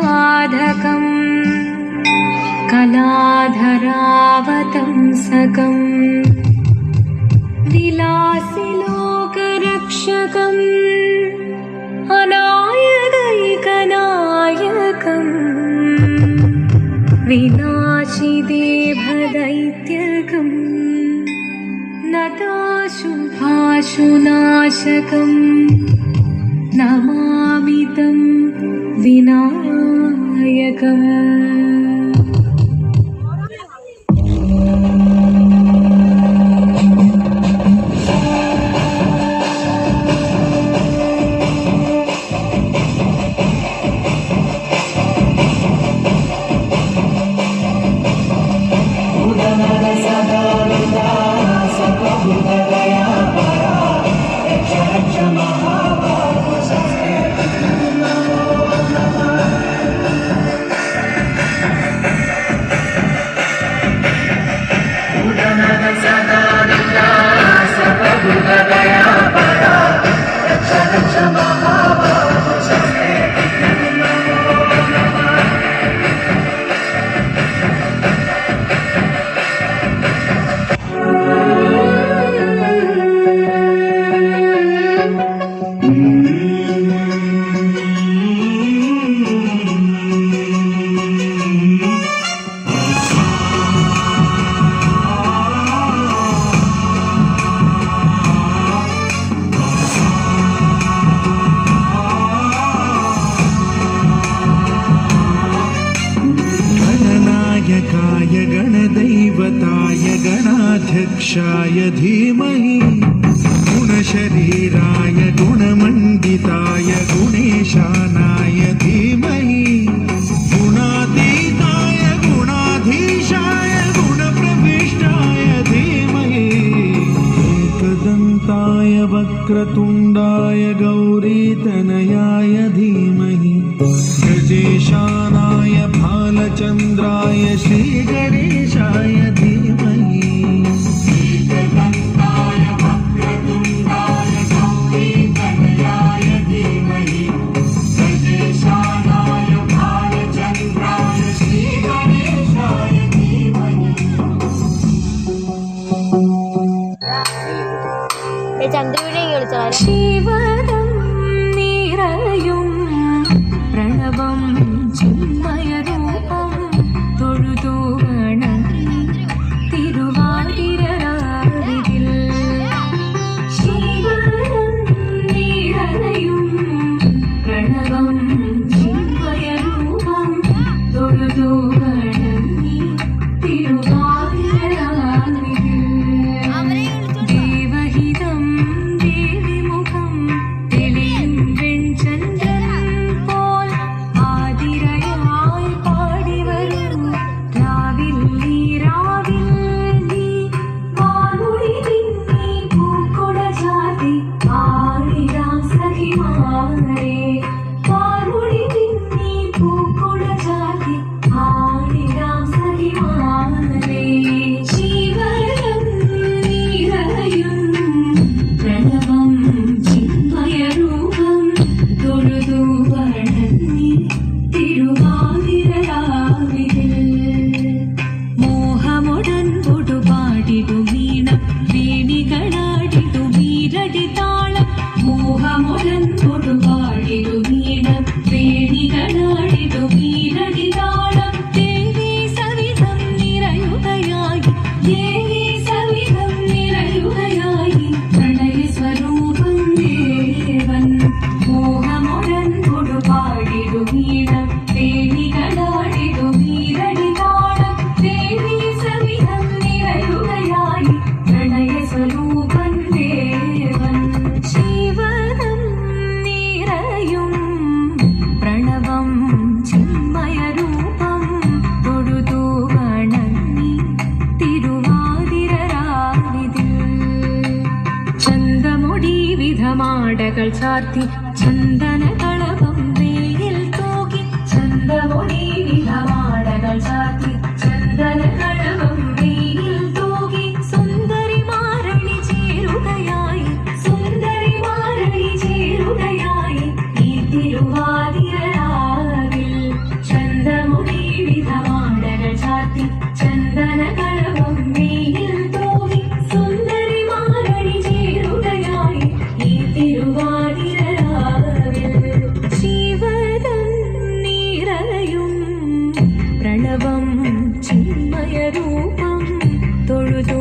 साधकम् कलाधरावतंसकम् विलासि लोकरक्षकम् अनायकैकनायकम् विनाशि देवदैत्यकम् नताशुभाशुनाशकम् नमामि तं विनायकम्। गणदैवताय गणाध्यक्षाय धीमहि गुणशरीराय गुणमण्डिताय गुणेशानाय धीमहि गुणातीताय गुणाधीशाय गुणप्रविष्टाय धीमहि एकदन्ताय वक्रतुण्डाय गौरीतनयाय धीमहि गजेशानाय भालचन्द्राय श्रीगणेशाय धीमहि एकदन्ताय वक्रतुण्डाय गौरीतनयाय धीमहि गजेशानाय भालचन्द्राय श्रीगणेशाय धीमहि। शिवदं निरयुं प्रणवं चिन्मयरूपं തൊഴുതു വണങ്ങി തിരുവാതിരരാവിതിൽ ശിവദം നിറയും പ്രണവം ചിന്മയരൂപം തൊഴുതു വണങ്ങി തിരുവാതിരരാവിതിൽ ദേവഹിതം ദേവിമുഖം തെളിയും വെൺചന്ദ്രൻ പോൽ ആതിരയായി പാടി വരൂ രാവിൽ നീ വാനുടി പിന്നി പൂക്കൊട ചാർത്തി ആടിടാം സഖിമാരെ വാനുടി പിന്നി പൂക്കൊട ചാർത്തി ആടിടാം സഖിമാരെ ശിവദം നിറയും പ്രണവം ചിന്മയരൂപം തൊഴുതു വണങ്ങി തിരുവാതിരരാവിതിൽ മോഹമുടൻ പൊടുപാടിടു വീണം വേണികളാടിടു വീരടി താളം മോഹമുടൻ പൊടുപാടിടു വീണം വേണികളാടിടു വീരടി താളം ദേവി സവിധം നിറയുകയായി ദേവി സവിധം നിറയുകയായി പ്രണയ സ്വരൂപം ദേവൻ മോഹമുടൻ പൊടുപാടിടു വീണം വേണികളാടിടു വീരടി താളം ദേവി സവിധം നിറയുകയായി പ്രണയ സ്വരൂപം ദേവൻ ശിവദം നിറയും പ്രണവം ചിന്മയരൂപം തൊഴുതു വണങ്ങി തിരുവാതിരരാവിതിൽ ചന്തമുടി വിധമാടകൾ ചാർത്തി ചന്ദനകളഭം വെയിൽ തൂകി ചന്തമുടി വിധമാടകൾ ചാർത്തി ചന്ദനകളഭം വെയിൽ തൂകി സുന്ദരി മാരണി ചേരുകയായി സുന്ദരി മാരണി ചേരുകയായി ഈ തിരുവാതിരരാവിൽ ചിന്മയരൂപം തൊഴുതു